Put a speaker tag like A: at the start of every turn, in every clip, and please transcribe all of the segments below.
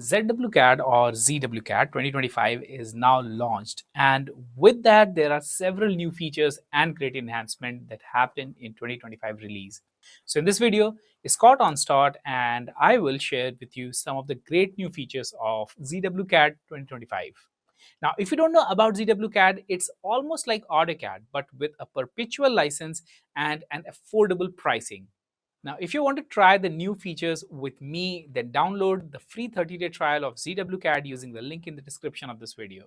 A: ZWCAD or ZWCAD 2025 is now launched, and with that there are several new features and great enhancements that happened in 2025 release. So in this video, Scott on start and I will share with you some of the great new features of ZWCAD 2025. Now, if you don't know about ZWCAD, it's almost like AutoCAD, but with a perpetual license and an affordable pricing. Now, if you want to try the new features with me, then download the free 30-day trial of ZWCAD using the link in the description of this video.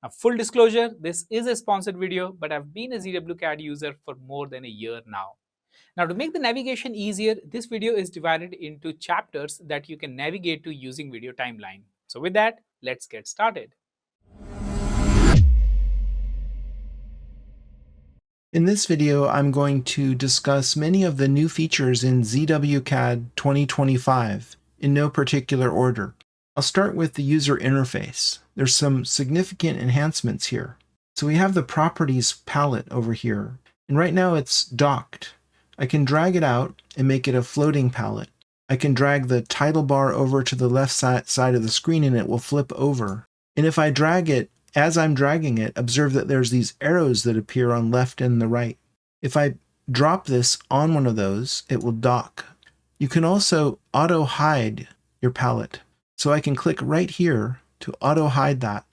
A: Now, full disclosure, this is a sponsored video, but I've been a ZWCAD user for more than a year now. Now, to make the navigation easier, this video is divided into chapters that you can navigate to using video timeline. So with that, let's get started.
B: In this video, I'm going to discuss many of the new features in ZWCAD 2025 in no particular order. I'll start with the user interface. There's some significant enhancements here. So we have the properties palette over here, and right now it's docked. I can drag it out and make it a floating palette. I can drag the title bar over to the left side of the screen and it will flip over. And if I drag it, as I'm dragging it, observe that there's these arrows that appear on left and the right. If I drop this on one of those, it will dock. You can also auto hide your palette. So I can click right here to auto hide that.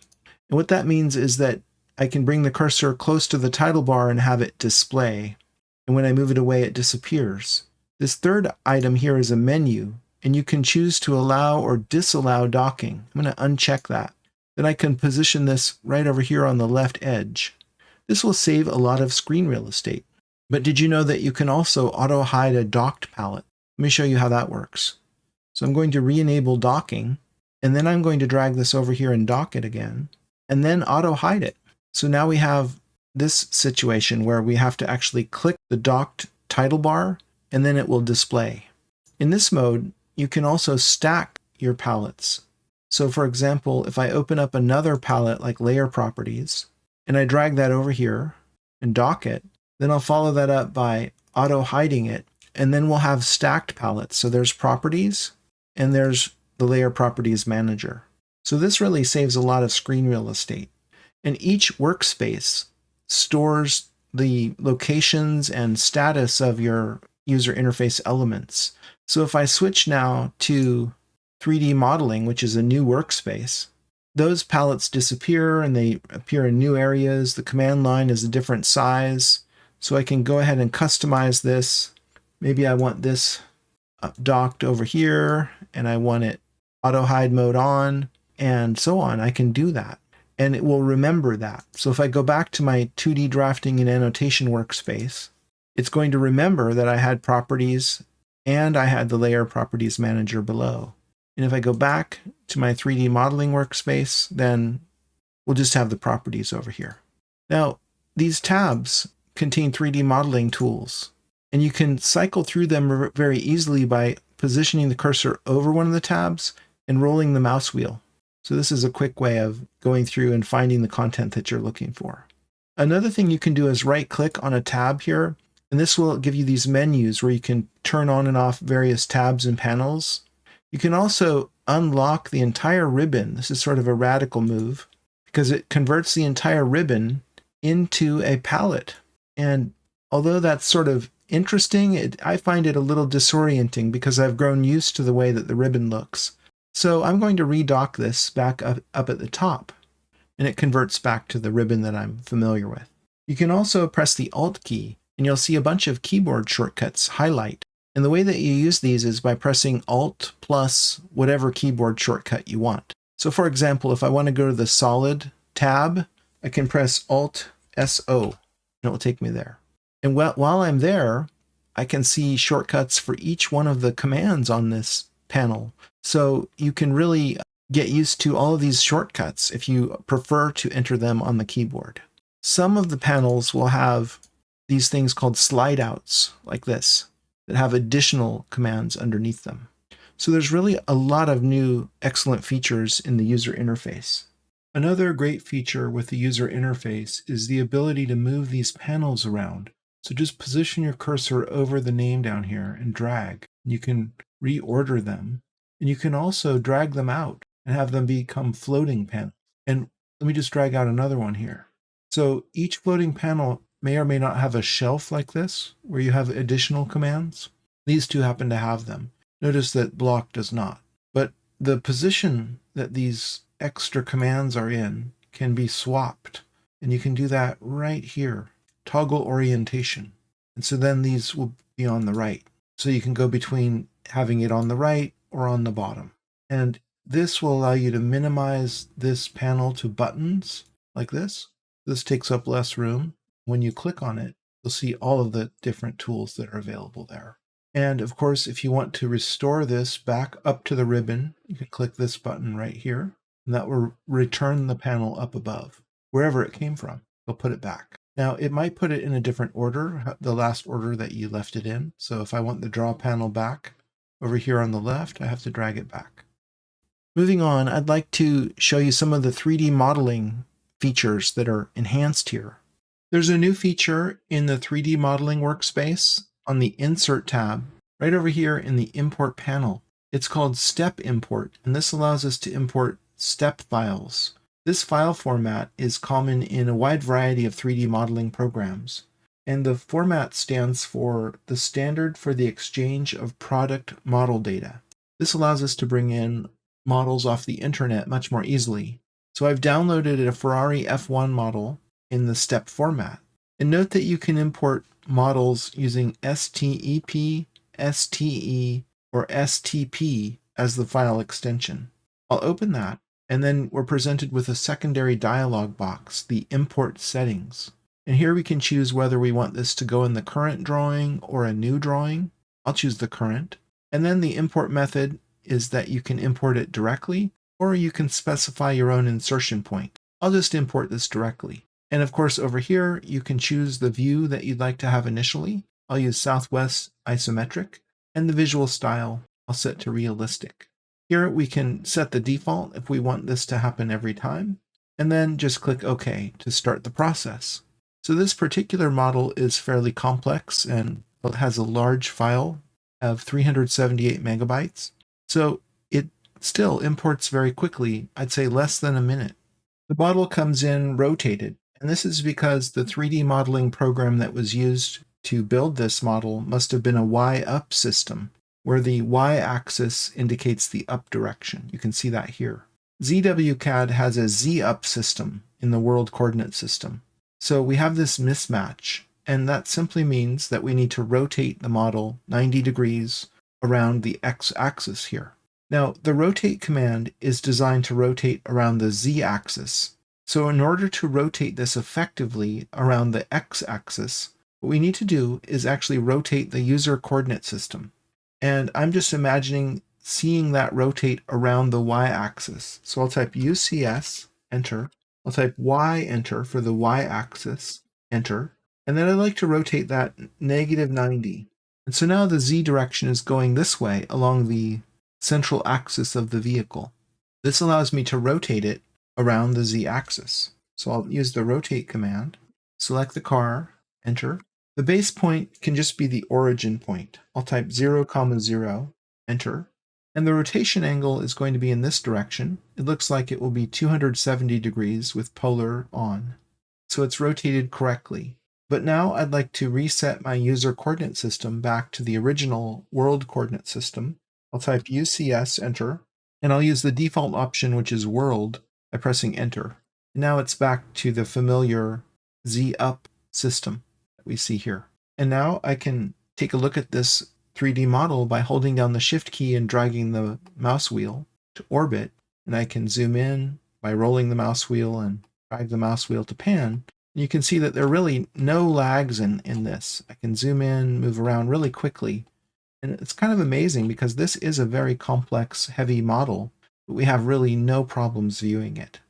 B: And what that means is that I can bring the cursor close to the title bar and have it display. And when I move it away, it disappears. This third item here is a menu, and you can choose to allow or disallow docking. I'm going to uncheck that. Then I can position this right over here on the left edge. This will save a lot of screen real estate. But did you know that you can also auto hide a docked palette? Let me show you how that works. So I'm going to re-enable docking, and then I'm going to drag this over here and dock it again, and then auto hide it. So now we have this situation where we have to actually click the docked title bar, and then it will display. In this mode, you can also stack your palettes. So for example, if I open up another palette like layer properties, and I drag that over here and dock it, then I'll follow that up by auto hiding it, and then we'll have stacked palettes. So there's properties, and there's the layer properties manager. So this really saves a lot of screen real estate. And each workspace stores the locations and status of your user interface elements. So if I switch now to 3D modeling, which is a new workspace, those palettes disappear and they appear in new areas. The command line is a different size. So I can go ahead and customize this. Maybe I want this docked over here and I want it auto hide mode on and so on. I can do that and it will remember that. So if I go back to my 2D drafting and annotation workspace, it's going to remember that I had properties and I had the layer properties manager below. And if I go back to my 3D modeling workspace, then we'll just have the properties over here. Now, these tabs contain 3D modeling tools, and you can cycle through them very easily by positioning the cursor over one of the tabs and rolling the mouse wheel. So this is a quick way of going through and finding the content that you're looking for. Another thing you can do is right-click on a tab here, and this will give you these menus where you can turn on and off various tabs and panels. You can also unlock the entire ribbon. This is sort of a radical move because it converts the entire ribbon into a palette. And although that's sort of interesting, I find it a little disorienting because I've grown used to the way that the ribbon looks. So I'm going to redock this back up at the top, and it converts back to the ribbon that I'm familiar with. You can also press the Alt key, and you'll see a bunch of keyboard shortcuts highlight. And the way that you use these is by pressing Alt plus whatever keyboard shortcut you want. So for example, if I want to go to the solid tab, I can press Alt SO, and it will take me there. And while I'm there, I can see shortcuts for each one of the commands on this panel. So you can really get used to all of these shortcuts if you prefer to enter them on the keyboard. Some of the panels will have these things called slide outs like this, that have additional commands underneath them. So there's really a lot of new excellent features in the user interface. Another great feature with the user interface is the ability to move these panels around. So just position your cursor over the name down here and drag. You can reorder them, and you can also drag them out and have them become floating panels. And let me just drag out another one here. So each floating panel may or may not have a shelf like this, where you have additional commands. These two happen to have them. Notice that block does not. But the position that these extra commands are in can be swapped. And you can do that right here. Toggle orientation. And so then these will be on the right. So you can go between having it on the right or on the bottom. And this will allow you to minimize this panel to buttons like this. This takes up less room. When you click on it, you'll see all of the different tools that are available there. And of course, if you want to restore this back up to the ribbon, you can click this button right here, and that will return the panel up above. Wherever it came from, it'll put it back. Now, it might put it in a different order, the last order that you left it in. So if I want the draw panel back over here on the left, I have to drag it back. Moving on, I'd like to show you some of the 3D modeling features that are enhanced here. There's a new feature in the 3D modeling workspace on the Insert tab, right over here in the Import panel. It's called Step Import, and this allows us to import step files. This file format is common in a wide variety of 3D modeling programs, and the format stands for the Standard for the Exchange of Product Model Data. This allows us to bring in models off the internet much more easily. So I've downloaded a Ferrari F1 model in the step format. And note that you can import models using STEP, STE, or STP as the file extension. I'll open that, and then we're presented with a secondary dialog box, the Import Settings. And here we can choose whether we want this to go in the current drawing or a new drawing. I'll choose the current. And then the import method is that you can import it directly, or you can specify your own insertion point. I'll just import this directly. And of course, over here, you can choose the view that you'd like to have initially. I'll use Southwest Isometric, and the visual style I'll set to realistic. Here we can set the default if we want this to happen every time, and then just click OK to start the process. So this particular model is fairly complex, and it has a large file of 378 megabytes. So it still imports very quickly, I'd say less than a minute. The model comes in rotated, and this is because the 3D modeling program that was used to build this model must have been a Y-up system, where the Y-axis indicates the up direction. You can see that here. Zwcad has a Z-up system in the world coordinate system. So we have this mismatch, and that simply means that we need to rotate the model 90 degrees around the X-axis here. Now, the rotate command is designed to rotate around the Z-axis. So in order to rotate this effectively around the X-axis, what we need to do is actually rotate the user coordinate system. And I'm just imagining seeing that rotate around the Y-axis. So I'll type UCS, enter. I'll type Y, enter for the Y-axis, enter. And then I'd like to rotate that -90. And so now the Z direction is going this way along the central axis of the vehicle. This allows me to rotate it around the Z-axis. So I'll use the rotate command, select the car, enter. The base point can just be the origin point. I'll type 0, 0, enter. And the rotation angle is going to be in this direction. It looks like it will be 270 degrees with polar on. So it's rotated correctly. But now I'd like to reset my user coordinate system back to the original world coordinate system. I'll type UCS, enter, and I'll use the default option, which is world, by pressing enter. And now it's back to the familiar Z-up system that we see here. And now I can take a look at this 3D model by holding down the shift key and dragging the mouse wheel to orbit. And I can zoom in by rolling the mouse wheel and drag the mouse wheel to pan. You can see that there are really no lags in this. I can zoom in, move around really quickly. And it's kind of amazing because this is a very complex, heavy model, but we have really no problems viewing it.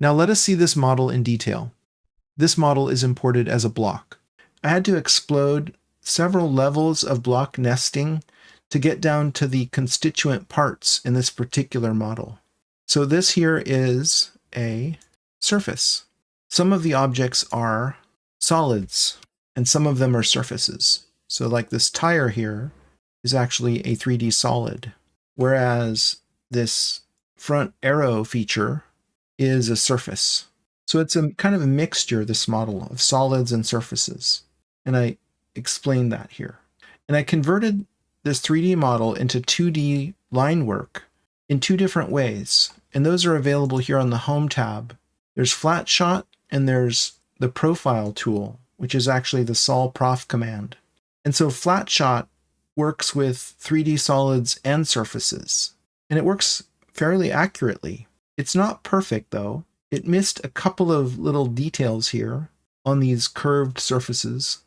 B: Now let us see this model in detail. This model is imported as a block. I had to explode several levels of block nesting to get down to the constituent parts in this particular model. So this here is a surface. Some of the objects are solids, and some of them are surfaces. So like this tire here is actually a 3D solid, whereas this front arrow feature is a surface. So it's a kind of a mixture, this model, of solids and surfaces. And I explained that here. And I converted this 3D model into 2D line work in two different ways. And those are available here on the Home tab. There's Flat Shot and there's the Profile tool, which is actually the sol prof command. And so Flat Shot works with 3D solids and surfaces. And it works fairly accurately. It's not perfect though. It missed a couple of little details here on these curved surfaces.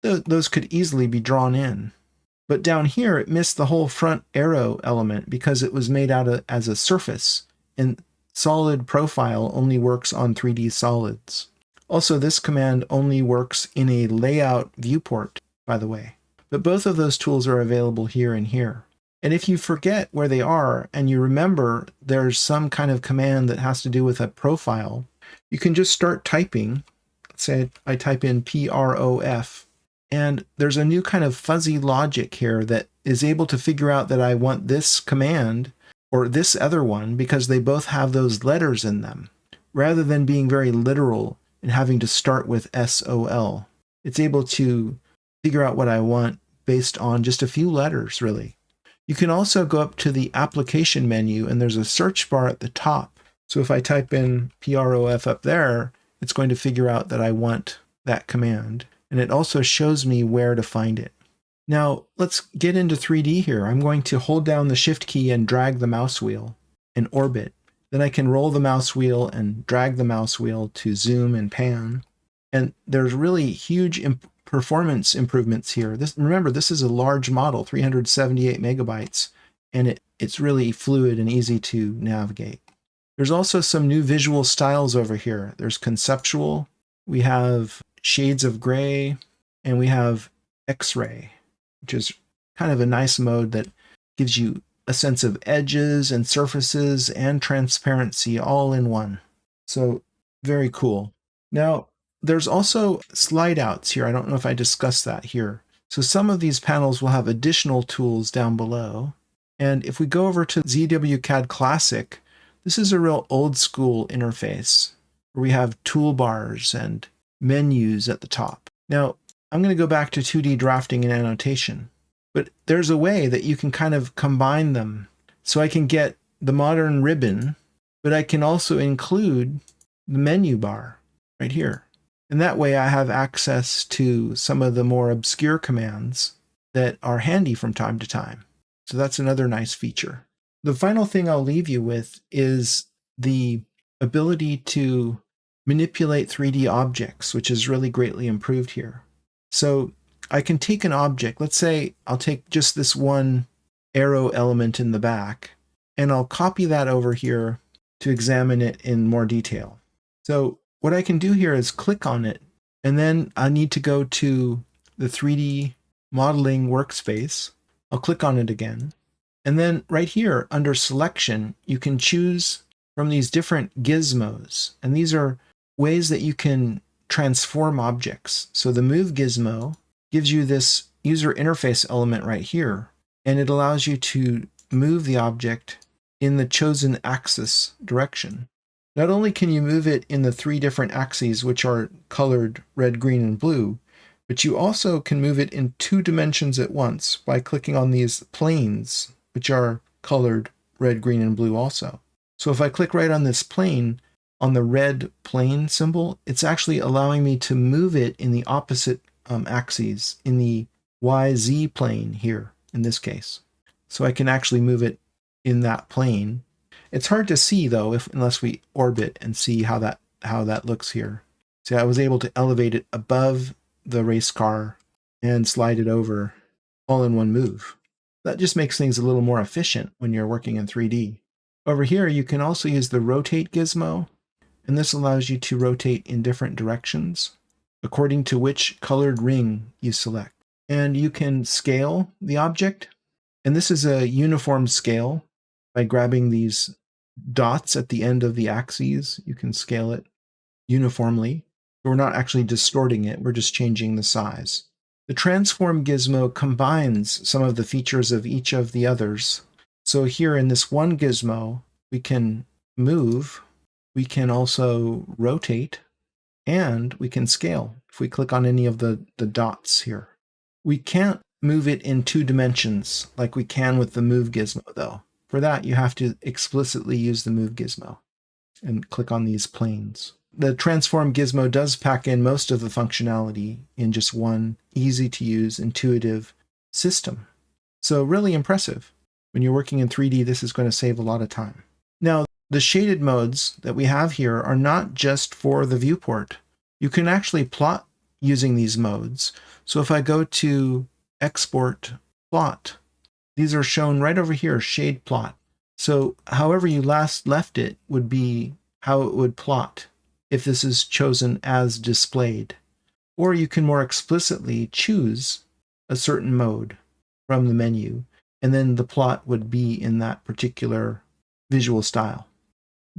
B: Those could easily be drawn in. But down here, it missed the whole front arrow element because it was made out as a surface, and solid profile only works on 3D solids. Also, this command only works in a layout viewport, by the way. But both of those tools are available here and here. And if you forget where they are and you remember there's some kind of command that has to do with a profile, you can just start typing. Let's say I type in PROF, and there's a new kind of fuzzy logic here that is able to figure out that I want this command or this other one because they both have those letters in them, rather than being very literal and having to start with SOL. It's able to figure out what I want based on just a few letters, really. You can also go up to the application menu and there's a search bar at the top. So if I type in PROF up there, it's going to figure out that I want that command. And it also shows me where to find it. Now let's get into 3D here. I'm going to hold down the Shift key and drag the mouse wheel and orbit. Then I can roll the mouse wheel and drag the mouse wheel to zoom and pan. And there's really huge performance improvements here. Remember, this is a large model, 378 megabytes, and it's really fluid and easy to navigate. There's also some new visual styles over here. There's conceptual, we have shades of gray, and we have X-ray, which is kind of a nice mode that gives you a sense of edges and surfaces and transparency all in one. So very cool. Now, there's also slide outs here. I don't know if I discussed that here. So some of these panels will have additional tools down below. And if we go over to ZWCAD Classic, this is a real old school interface where we have toolbars and menus at the top. Now, I'm going to go back to 2D drafting and annotation, but there's a way that you can kind of combine them. So I can get the modern ribbon, but I can also include the menu bar right here. And that way I have access to some of the more obscure commands that are handy from time to time. So that's another nice feature. The final thing I'll leave you with is the ability to manipulate 3D objects, which is really greatly improved here. So I can take an object, let's say I'll take just this one arrow element in the back, and I'll copy that over here to examine it in more detail. So what I can do here is click on it, and then I need to go to the 3D modeling workspace. I'll click on it again. And then right here under selection, you can choose from these different gizmos. And these are ways that you can transform objects. So the move gizmo gives you this user interface element right here, and it allows you to move the object in the chosen axis direction. Not only can you move it in the three different axes, which are colored red, green, and blue, but you also can move it in 2 dimensions at once by clicking on these planes, which are colored red, green, and blue also. So if I click right on this plane, on the red plane symbol, it's actually allowing me to move it in the opposite axes, in the YZ plane here, in this case. So I can actually move it in that plane. It's hard to see though, unless we orbit and see how that looks here. So I was able to elevate it above the race car and slide it over all in one move. That just makes things a little more efficient when you're working in 3D. Over here, you can also use the rotate gizmo, and this allows you to rotate in different directions according to which colored ring you select. And you can scale the object, and this is a uniform scale. By grabbing these dots at the end of the axes, you can scale it uniformly. We're not actually distorting it, we're just changing the size. The transform gizmo combines some of the features of each of the others. So here in this one gizmo, we can move, we can also rotate, and we can scale if we click on any of the dots here. We can't move it in 2 dimensions like we can with the move gizmo though. For that, you have to explicitly use the move gizmo and click on these planes. The transform gizmo does pack in most of the functionality in just one easy to use, intuitive system. So really impressive. When you're working in 3D, this is going to save a lot of time. Now, the shaded modes that we have here are not just for the viewport. You can actually plot using these modes. So if I go to export plot, these are shown right over here, shade plot. So however you last left it would be how it would plot if this is chosen as displayed. Or you can more explicitly choose a certain mode from the menu, and then the plot would be in that particular visual style.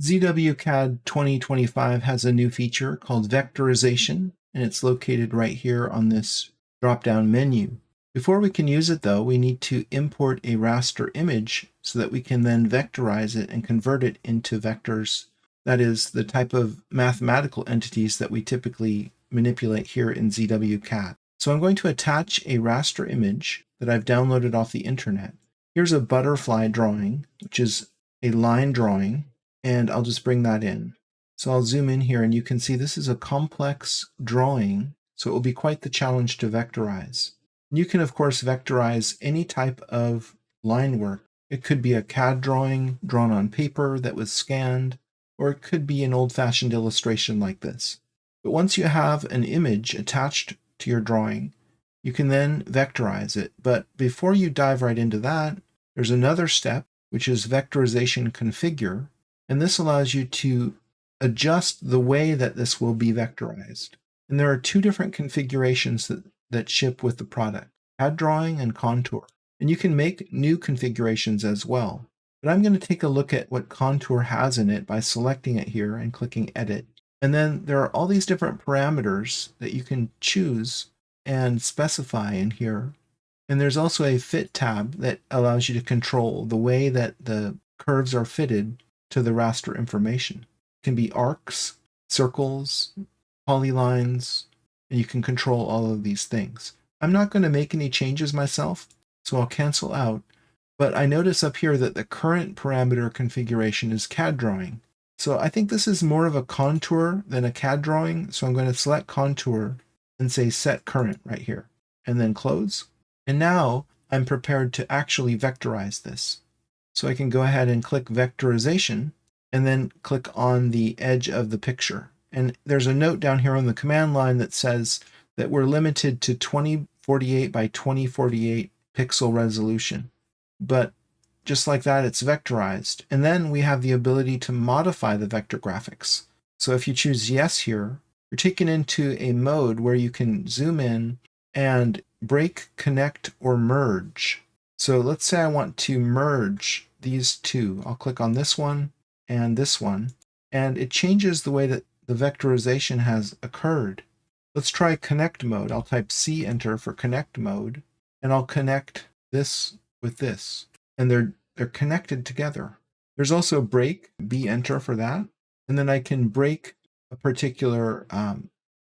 B: ZWCAD 2025 has a new feature called vectorization, and it's located right here on this drop-down menu. Before we can use it though, we need to import a raster image so that we can then vectorize it and convert it into vectors. That is the type of mathematical entities that we typically manipulate here in ZWCAD. So I'm going to attach a raster image that I've downloaded off the internet. Here's a butterfly drawing, which is a line drawing, and I'll just bring that in. So I'll zoom in here and you can see this is a complex drawing, so it will be quite the challenge to vectorize. You can of course vectorize any type of line work. It could be a CAD drawing drawn on paper that was scanned, or it could be an old-fashioned illustration like this. But once you have an image attached to your drawing, you can then vectorize it. But before you dive right into that, there's another step, which is vectorization configure, and this allows you to adjust the way that this will be vectorized. And there are 2 different configurations that ship with the product, CAD drawing and contour. And you can make new configurations as well. But I'm going to take a look at what contour has in it by selecting it here and clicking edit. And then there are all these different parameters that you can choose and specify in here. And there's also a fit tab that allows you to control the way that the curves are fitted to the raster information. It can be arcs, circles, polylines, and you can control all of these things. I'm not going to make any changes myself, so I'll cancel out. But I notice up here that the current parameter configuration is CAD drawing. So I think this is more of a contour than a CAD drawing. So I'm going to select contour and say set current right here, and then close. And now I'm prepared to actually vectorize this. So I can go ahead and click vectorization and then click on the edge of the picture. And there's a note down here on the command line that says that we're limited to 2048 by 2048 pixel resolution. But just like that, it's vectorized. And then we have the ability to modify the vector graphics. So if you choose yes here, you're taken into a mode where you can zoom in and break, connect, or merge. So let's say I want to merge these 2. I'll click on this one and this one, and it changes the way that the vectorization has occurred. Let's try connect mode. I'll type C enter for connect mode, and I'll connect this with this, and they're connected together. There's also break, B enter for that, and then I can break a particular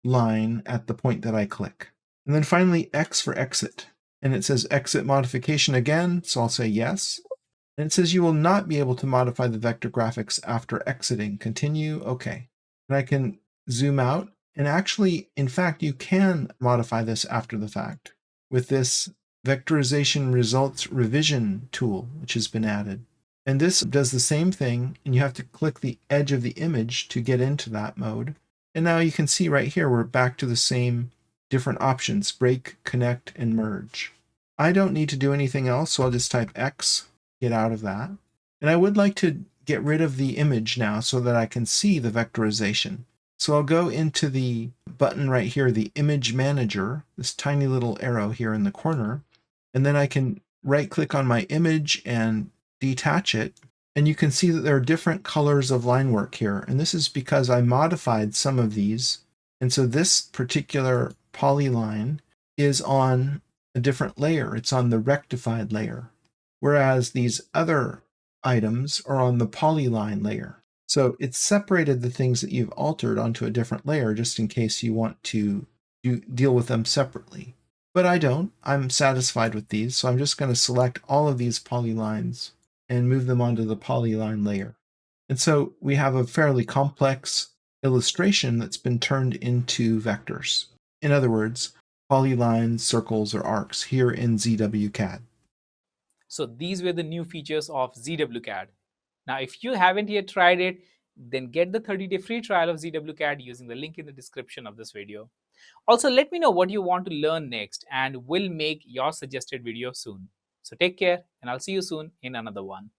B: line at the point that I click. And then finally X for exit, and it says exit modification again, so I'll say yes. And it says you will not be able to modify the vector graphics after exiting. Continue, okay. And I can zoom out, and actually, in fact, you can modify this after the fact with this vectorization results revision tool, which has been added. And this does the same thing, and you have to click the edge of the image to get into that mode. And now you can see right here, we're back to the same different options, break, connect, and merge. I don't need to do anything else, so I'll just type X, get out of that. And I would like to get rid of the image now so that I can see the vectorization. So I'll go into the button right here, the image manager, this tiny little arrow here in the corner, and then I can right click on my image and detach it. And you can see that there are different colors of line work here. And this is because I modified some of these. And so this particular polyline is on a different layer. It's on the rectified layer. Whereas these other items are on the polyline layer. So it's separated the things that you've altered onto a different layer just in case you want to deal with them separately. But I don't. I'm satisfied with these, so I'm just going to select all of these polylines and move them onto the polyline layer. And so we have a fairly complex illustration that's been turned into vectors. In other words, polylines, circles, or arcs here in ZWCAD.
A: So these were the new features of ZWCAD. Now, if you haven't yet tried it, then get the 30-day free trial of ZWCAD using the link in the description of this video. Also, let me know what you want to learn next and we'll make your suggested video soon. So take care and I'll see you soon in another one.